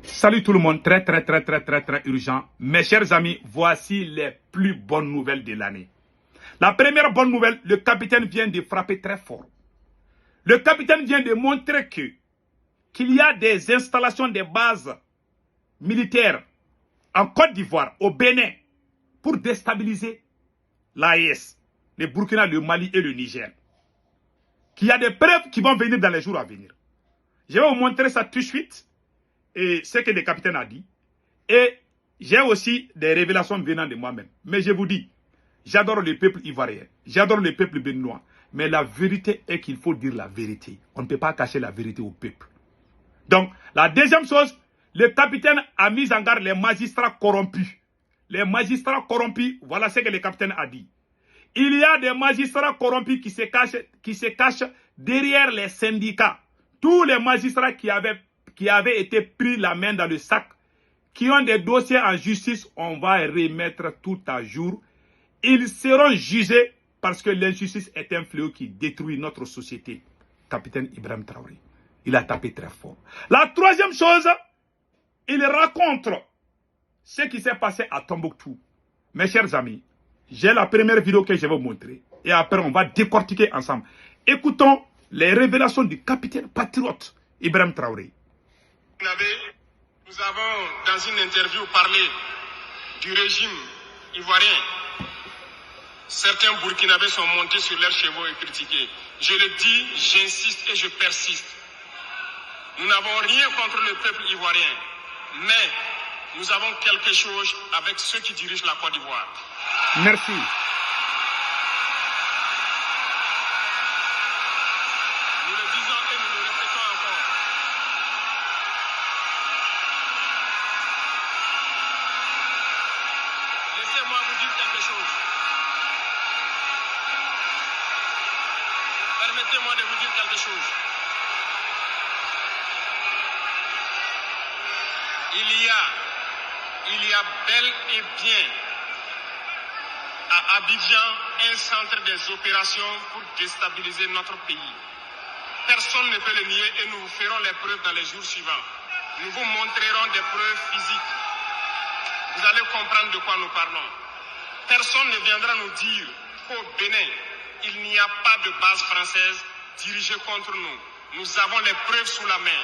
Salut tout le monde, très urgent. Mes chers amis, voici les plus bonnes nouvelles de l'année. La première bonne nouvelle, le capitaine vient de frapper très fort. Le capitaine vient de montrer qu'il y a des installations, des bases militaires en Côte d'Ivoire, au Bénin, pour déstabiliser l'AES, le Burkina, le Mali et le Niger. Qu'il y a des preuves qui vont venir dans les jours à venir. Je vais vous montrer ça tout de suite. Et ce que le capitaine a dit. Et j'ai aussi des révélations venant de moi-même. Mais je vous dis, j'adore le peuple ivoirien, j'adore le peuple béninois. Mais la vérité est qu'il faut dire la vérité. On ne peut pas cacher la vérité au peuple. Donc, la deuxième chose, le capitaine a mis en garde les magistrats corrompus. Les magistrats corrompus, voilà ce que le capitaine a dit. Il y a des magistrats corrompus qui se cachent derrière les syndicats. Tous les magistrats qui avaient été pris la main dans le sac, qui ont des dossiers en justice, on va remettre tout à jour. Ils seront jugés parce que l'injustice est un fléau qui détruit notre société. Capitaine Ibrahim Traoré, il a tapé très fort. La troisième chose, il raconte ce qui s'est passé à Tombouctou. Mes chers amis, j'ai la première vidéo que je vais vous montrer. Et après, on va décortiquer ensemble. Écoutons les révélations du capitaine patriote Ibrahim Traoré. Nous avons, dans une interview, parlé du régime ivoirien. Certains Burkinabés sont montés sur leurs chevaux et critiqués. Je le dis, j'insiste et je persiste. Nous n'avons rien contre le peuple ivoirien, mais nous avons quelque chose avec ceux qui dirigent la Côte d'Ivoire. Merci. Nous le disons et nous le répétons encore. Laissez-moi vous dire quelque chose. Permettez-moi de vous dire quelque chose. Il y a bel et bien à Abidjan un centre des opérations pour déstabiliser notre pays. Personne ne peut le nier et nous vous ferons les preuves dans les jours suivants. Nous vous montrerons des preuves physiques. Vous allez comprendre de quoi nous parlons. Personne ne viendra nous dire qu'au Bénin, il n'y a pas de base française dirigée contre nous. Nous avons les preuves sous la main.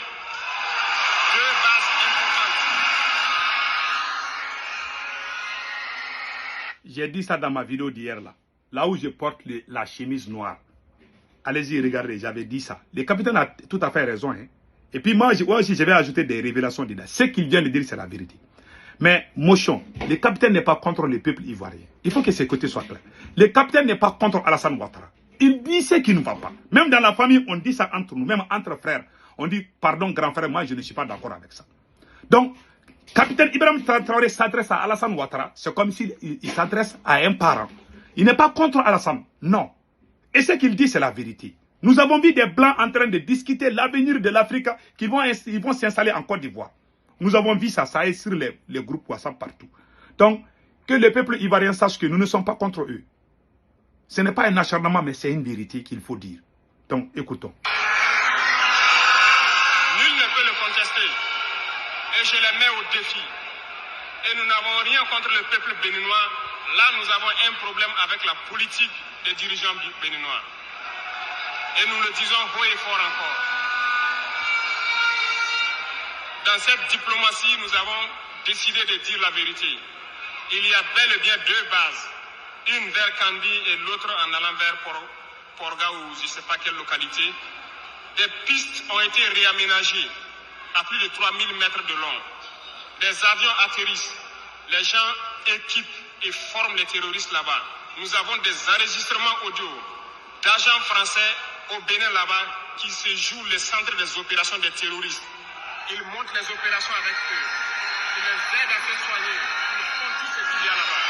Deux bases importantes. J'ai dit ça dans ma vidéo d'hier là où je porte la chemise noire. Allez-y, regardez, j'avais dit ça. Le capitaine a tout à fait raison. Hein. Et puis moi aussi, je vais ajouter des révélations dedans. Ce qu'il vient de dire, c'est la vérité. Mais, Mochon, le capitaine n'est pas contre le peuple ivoirien. Il faut que ses côtés soient clairs. Le capitaine n'est pas contre Alassane Ouattara. Il dit ce qui ne va pas. Même dans la famille, on dit ça entre nous, même entre frères. On dit, pardon, grand frère, moi je ne suis pas d'accord avec ça. Donc, capitaine Ibrahim Traoré s'adresse à Alassane Ouattara. C'est comme s'il s'adresse à un parent. Il n'est pas contre Alassane, non. Et ce qu'il dit, c'est la vérité. Nous avons vu des Blancs en train de discuter l'avenir de l'Afrique qui vont s'installer en Côte d'Ivoire. Nous avons vu ça, ça est sur les groupes WhatsApp partout. Donc, que le peuple ivoirien sache que nous ne sommes pas contre eux. Ce n'est pas un acharnement, mais c'est une vérité qu'il faut dire. Donc, écoutons. Nul ne peut le contester. Et je les mets au défi. Et nous n'avons rien contre le peuple béninois. Là, nous avons un problème avec la politique des dirigeants béninois. Et nous le disons haut et fort encore. Dans cette diplomatie, nous avons décidé de dire la vérité. Il y a bel et bien deux bases. Une vers Kandi et l'autre en allant vers Porga ou je ne sais pas quelle localité. Des pistes ont été réaménagées à plus de 3000 mètres de long. Des avions atterrissent. Les gens équipent et forment les terroristes là-bas. Nous avons des enregistrements audio d'agents français au Bénin là-bas qui se jouent les centres des opérations des terroristes. Ils montent les opérations avec eux. Ils les aident à se soigner. Ils font tout ce qu'il y a là-bas.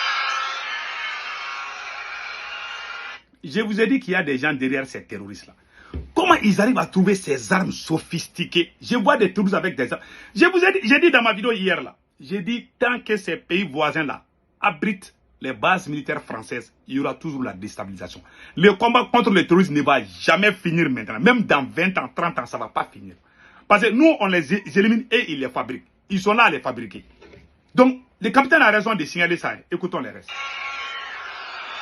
Je vous ai dit qu'il y a des gens derrière ces terroristes-là. Comment ils arrivent à trouver ces armes sophistiquées? Je vois des terroristes avec des armes. J'ai dit dans ma vidéo hier là, j'ai dit tant que ces pays voisins-là abritent les bases militaires françaises, il y aura toujours la déstabilisation. Le combat contre le terrorisme ne va jamais finir maintenant. Même dans 20 ans, 30 ans, ça ne va pas finir. Parce que nous, on les élimine et ils les fabriquent. Ils sont là à les fabriquer. Donc, le capitaine a raison de signaler ça. Écoutons les restes.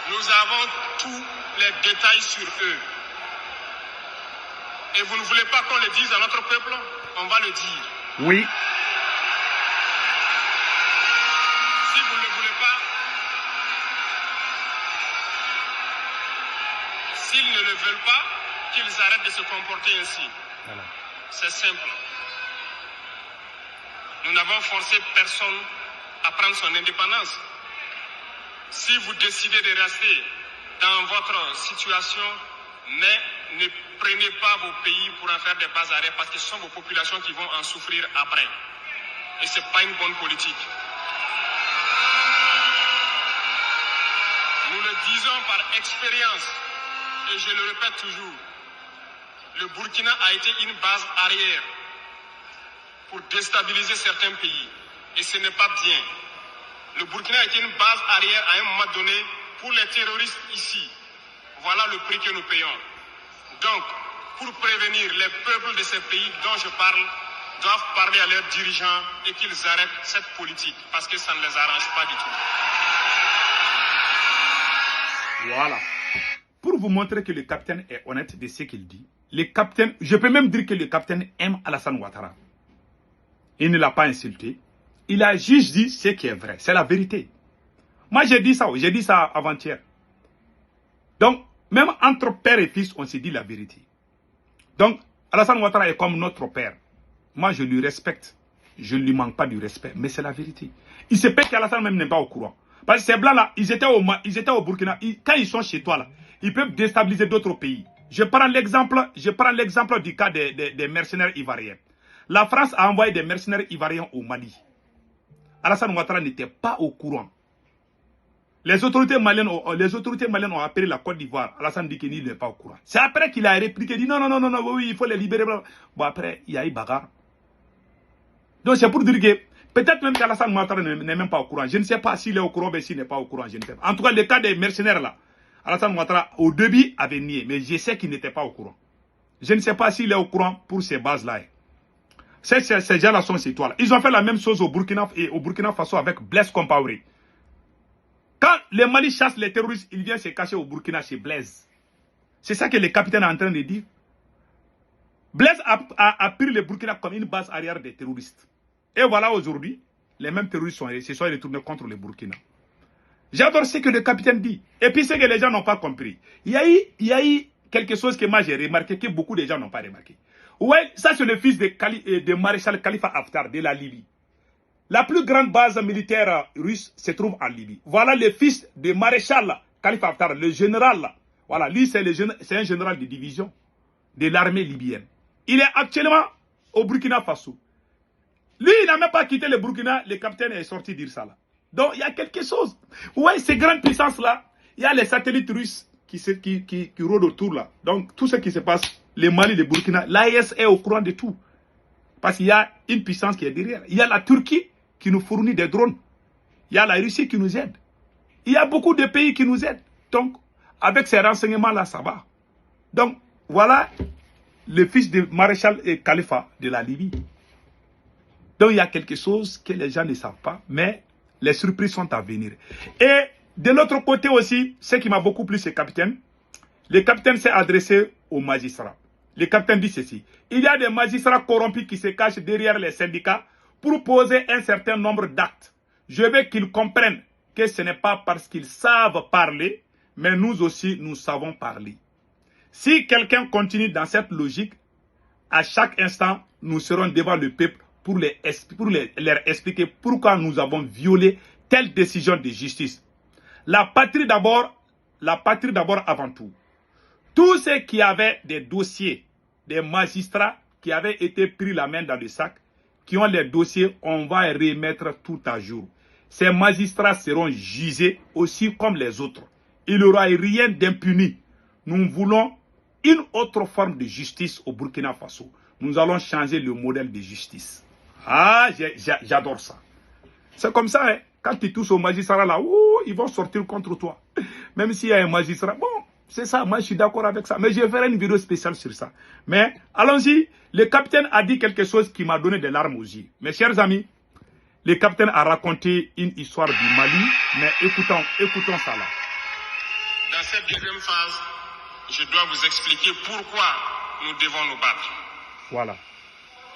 Nous avons tous les détails sur eux. Et vous ne voulez pas qu'on le dise à notre peuple? On va le dire. Oui. Si vous ne le voulez pas, s'ils ne le veulent pas, qu'ils arrêtent de se comporter ainsi. Voilà. C'est simple. Nous n'avons forcé personne à prendre son indépendance. Si vous décidez de rester dans votre situation, mais ne prenez pas vos pays pour en faire des bases arrêts parce que ce sont vos populations qui vont en souffrir après. Et ce n'est pas une bonne politique. Nous le disons par expérience, et je le répète toujours, le Burkina a été une base arrière pour déstabiliser certains pays. Et ce n'est pas bien. Le Burkina a été une base arrière à un moment donné pour les terroristes ici. Voilà le prix que nous payons. Donc, pour prévenir les peuples de ces pays dont je parle, doivent parler à leurs dirigeants et qu'ils arrêtent cette politique parce que ça ne les arrange pas du tout. Voilà. Pour vous montrer que le capitaine est honnête de ce qu'il dit, le capitaine, je peux même dire que le capitaine aime Alassane Ouattara. Il ne l'a pas insulté. Il a juste dit ce qui est vrai. C'est la vérité. Moi, j'ai dit ça avant-hier. Donc, même entre père et fils, on s'est dit la vérité. Donc, Alassane Ouattara est comme notre père. Moi, je lui respecte. Je ne lui manque pas du respect. Mais c'est la vérité. Il se peut qu'Alassane même n'est pas au courant. Parce que ces blancs-là, ils étaient au Burkina. Quand ils sont chez toi, là, ils peuvent déstabiliser d'autres pays. Je prends l'exemple du cas des mercenaires ivoiriens. La France a envoyé des mercenaires ivoiriens au Mali. Alassane Ouattara n'était pas au courant. Les autorités maliennes ont appelé la Côte d'Ivoire. Alassane dit qu'il n'est pas au courant. C'est après qu'il a répliqué, il dit non, oui, il faut les libérer. Bon, après, il y a eu bagarre. Donc c'est pour dire que peut-être même qu'Alassane Ouattara n'est même pas au courant. Je ne sais pas s'il est au courant, mais s'il n'est pas au courant, je ne sais pas. En tout cas, le cas des mercenaires là, Alassane Ouattara, au début, avait nié, mais je sais qu'il n'était pas au courant. Je ne sais pas s'il est au courant pour ces bases-là. Ces gens-là sont ces toiles. Ils ont fait la même chose au Burkina Faso avec Blaise Compaoré. Quand le Mali chasse les terroristes, il vient se cacher au Burkina chez Blaise. C'est ça que le capitaine est en train de dire. Blaise a pris le Burkina comme une base arrière des terroristes. Et voilà aujourd'hui, les mêmes terroristes se sont retournés contre le Burkina. J'adore ce que le capitaine dit. Et puis ce que les gens n'ont pas compris. Il y a eu quelque chose que moi j'ai remarqué, que beaucoup de gens n'ont pas remarqué. Ouais, ça c'est le fils de maréchal Khalifa Haftar de la Libye. La plus grande base militaire russe se trouve en Libye. Voilà le fils de maréchal Khalifa Haftar, le général. Voilà, lui c'est un général de division de l'armée libyenne. Il est actuellement au Burkina Faso. Lui, il n'a même pas quitté le Burkina, le capitaine est sorti dire ça là. Donc il y a quelque chose. Ouais, ces grandes puissances là, il y a les satellites russes qui rôdent autour là. Donc tout ce qui se passe, le Mali, le Burkina, l'AES est au courant de tout. Parce qu'il y a une puissance qui est derrière. Il y a la Turquie qui nous fournit des drones. Il y a la Russie qui nous aide. Il y a beaucoup de pays qui nous aident. Donc, avec ces renseignements-là, ça va. Donc, voilà le fils de maréchal Khalifa de la Libye. Donc, il y a quelque chose que les gens ne savent pas, mais les surprises sont à venir. Et de l'autre côté aussi, ce qui m'a beaucoup plu, c'est le capitaine s'est adressé aux magistrats. Le capitaine dit ceci. Il y a des magistrats corrompus qui se cachent derrière les syndicats pour poser un certain nombre d'actes. Je veux qu'ils comprennent que ce n'est pas parce qu'ils savent parler, mais nous aussi, nous savons parler. Si quelqu'un continue dans cette logique, à chaque instant, nous serons devant le peuple pour leur expliquer pourquoi nous avons violé telle décision de justice. La patrie d'abord avant tout. Tous ceux qui avaient des dossiers, des magistrats qui avaient été pris la main dans le sac, qui ont les dossiers, on va remettre tout à jour. Ces magistrats seront jugés aussi comme les autres. Il n'y aura rien d'impuni. Nous voulons une autre forme de justice au Burkina Faso. Nous allons changer le modèle de justice. Ah, j'adore ça. C'est comme ça, hein. Quand tu touches aux magistrats là, ils vont sortir contre toi. Même s'il y a un magistrat, bon, c'est ça, moi je suis d'accord avec ça. Mais je ferai une vidéo spéciale sur ça. Mais allons-y, le capitaine a dit quelque chose qui m'a donné des larmes aux yeux. Mes chers amis, Le capitaine a raconté une histoire du Mali, mais écoutons ça là. Dans cette deuxième phase, je dois vous expliquer pourquoi nous devons nous battre. Voilà.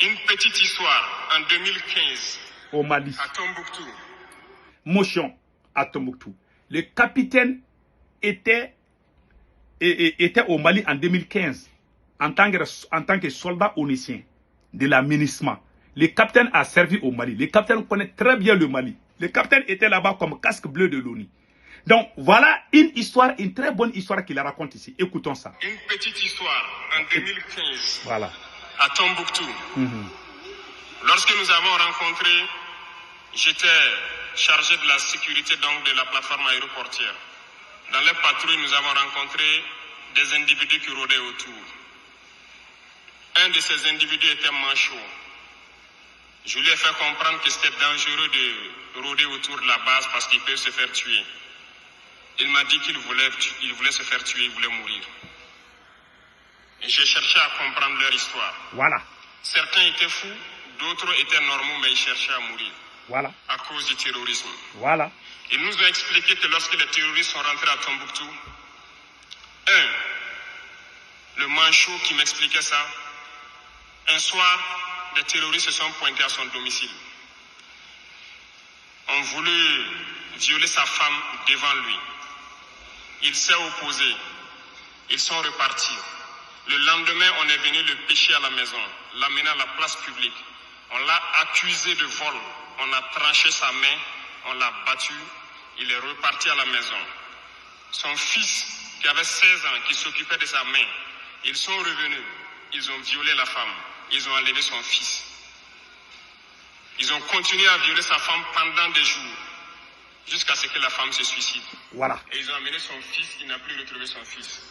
Une petite histoire en 2015 au Mali. à Tombouctou. Motion à Tombouctou. Le capitaine était au Mali en 2015 en tant que soldat onusien de l'aménagement. Le capitaine a servi au Mali. Le capitaine connaît très bien le Mali. Le capitaine était là-bas comme casque bleu de l'ONU. Donc voilà une histoire, une très bonne histoire qu'il raconte ici. Écoutons ça. Une petite histoire en 2015 voilà. à Tombouctou. Lorsque nous avons rencontré, j'étais chargé de la sécurité donc de la plateforme aéroportière. Dans les patrouilles, nous avons rencontré des individus qui rôdaient autour. Un de ces individus était manchot. Je lui ai fait comprendre que c'était dangereux de rôder autour de la base parce qu'il peut se faire tuer. Il m'a dit qu'il voulait se faire tuer, il voulait mourir. Et j'ai cherché à comprendre leur histoire. Voilà. Certains étaient fous, d'autres étaient normaux, mais ils cherchaient à mourir. Voilà. À cause du terrorisme. Voilà. Ils nous ont expliqué que lorsque les terroristes sont rentrés à Tombouctou, le manchot qui m'expliquait ça, un soir, les terroristes se sont pointés à son domicile. On voulait violer sa femme devant lui. Il s'est opposé. Ils sont repartis. Le lendemain, on est venu le pêcher à la maison, l'amener à la place publique. On l'a accusé de vol. On a tranché sa main, on l'a battu. Il est reparti à la maison. Son fils, qui avait 16 ans, qui s'occupait de sa main, ils sont revenus. Ils ont violé la femme. Ils ont enlevé son fils. Ils ont continué à violer sa femme pendant des jours, jusqu'à ce que la femme se suicide. Voilà. Et ils ont amené son fils, il n'a plus retrouvé son fils.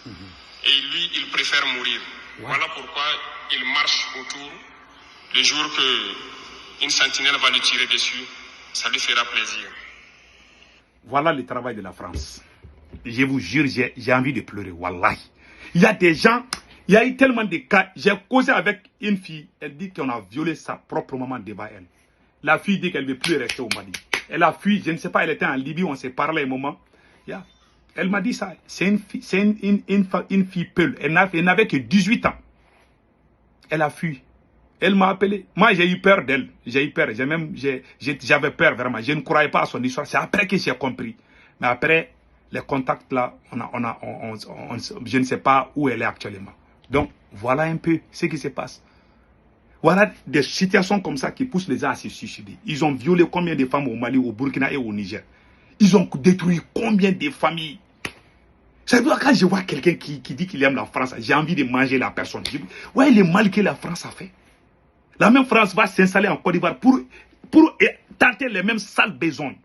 Et lui, il préfère mourir. Voilà pourquoi il marche autour. Le jour qu'une sentinelle va lui tirer dessus, ça lui fera plaisir. Voilà le travail de la France. Je vous jure, j'ai envie de pleurer. Wallahi. Il y a des gens, il y a eu tellement de cas. J'ai causé avec une fille, elle dit qu'on a violé sa propre maman devant elle. La fille dit qu'elle ne veut plus rester au Mali. Elle a fui, je ne sais pas, elle était en Libye, on s'est parlé un moment. Yeah. Elle m'a dit ça. C'est une fille peule. Elle n'avait que 18 ans. Elle a fui. Elle m'a appelé. Moi, j'ai eu peur d'elle. J'ai eu peur. J'avais peur vraiment. Je ne croyais pas à son histoire. C'est après que j'ai compris. Mais après, les contacts là, je ne sais pas où elle est actuellement. Donc, voilà un peu ce qui se passe. Voilà des situations comme ça qui poussent les gens à se suicider. Ils ont violé combien de femmes au Mali, au Burkina et au Niger. Ils ont détruit combien de familles. C'est pourquoi quand je vois quelqu'un qui dit qu'il aime la France, j'ai envie de manger la personne. Ouais, le mal que la France a fait. La même France va s'installer en Côte d'Ivoire pour tenter les mêmes sales besognes.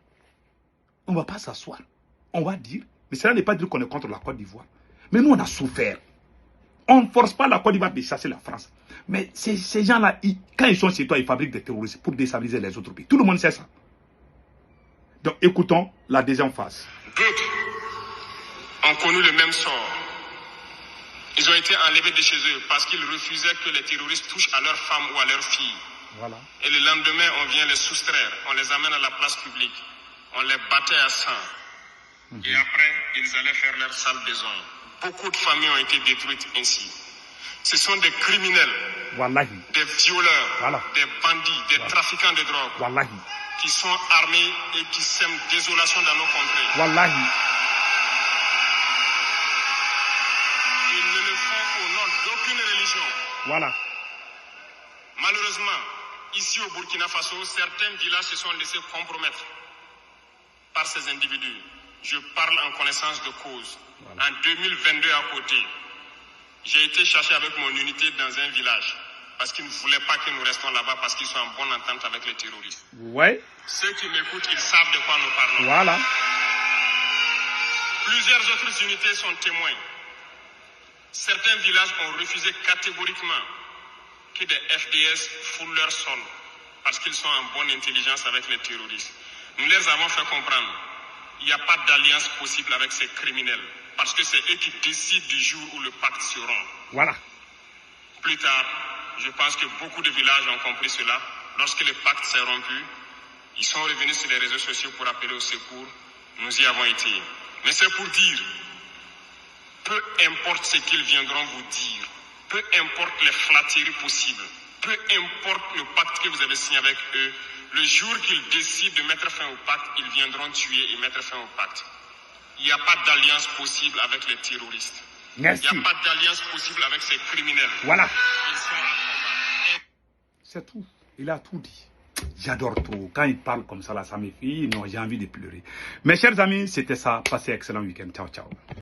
On ne va pas s'asseoir. On va dire, mais cela n'est pas dire qu'on est contre la Côte d'Ivoire. Mais nous, on a souffert. On ne force pas la Côte d'Ivoire de chasser la France. Mais ces gens-là, quand ils sont chez toi, ils fabriquent des terroristes pour déstabiliser les autres pays. Tout le monde sait ça. Donc écoutons la deuxième phase. D'autres ont connu le même sort. Ils ont été enlevés de chez eux parce qu'ils refusaient que les terroristes touchent à leurs femmes ou à leurs filles. Voilà. Et le lendemain, on vient les soustraire. On les amène à la place publique. On les battait à sang. Et après, ils allaient faire leur sale besoin. Beaucoup de familles ont été détruites ainsi. Ce sont des criminels, Wallahi. des violeurs, Voilà. des bandits, des trafiquants de drogue, Wallahi. qui sont armés et qui sèment désolation dans nos contrées. Wallahi. Ils ne le font au nom d'aucune religion. Voilà. Malheureusement, ici au Burkina Faso, certains villages se sont laissés compromettre par ces individus. Je parle en connaissance de cause. Voilà. En 2022 à côté, j'ai été chercher avec mon unité dans un village parce qu'ils ne voulaient pas que nous restions là-bas parce qu'ils sont en bonne entente avec les terroristes. Ouais. Ceux qui m'écoutent, ils savent de quoi nous parlons. Voilà. Plusieurs autres unités sont témoins. Certains villages ont refusé catégoriquement que des FDS foulent leur sol parce qu'ils sont en bonne intelligence avec les terroristes. Nous leur avons fait comprendre qu'il n'y a pas d'alliance possible avec ces criminels parce que c'est eux qui décident du jour où le pacte se rompt. Voilà. Plus tard, je pense que beaucoup de villages ont compris cela. Lorsque le pacte s'est rompu, Ils sont revenus sur les réseaux sociaux pour appeler au secours. Nous y avons été. Mais c'est pour dire, peu importe ce qu'ils viendront vous dire, peu importe les flatteries possibles, peu importe le pacte que vous avez signé avec eux, le jour qu'ils décident de mettre fin au pacte, ils viendront tuer et mettre fin au pacte. Il n'y a pas d'alliance possible avec les terroristes. Merci. Il n'y a pas d'alliance possible avec ces criminels. Voilà. Ils sont à combattre. C'est tout. Il a tout dit. J'adore trop. Quand il parle comme ça, là, ça me fait... Non, j'ai envie de pleurer. Mes chers amis, c'était ça. Passez un excellent week-end. Ciao, ciao.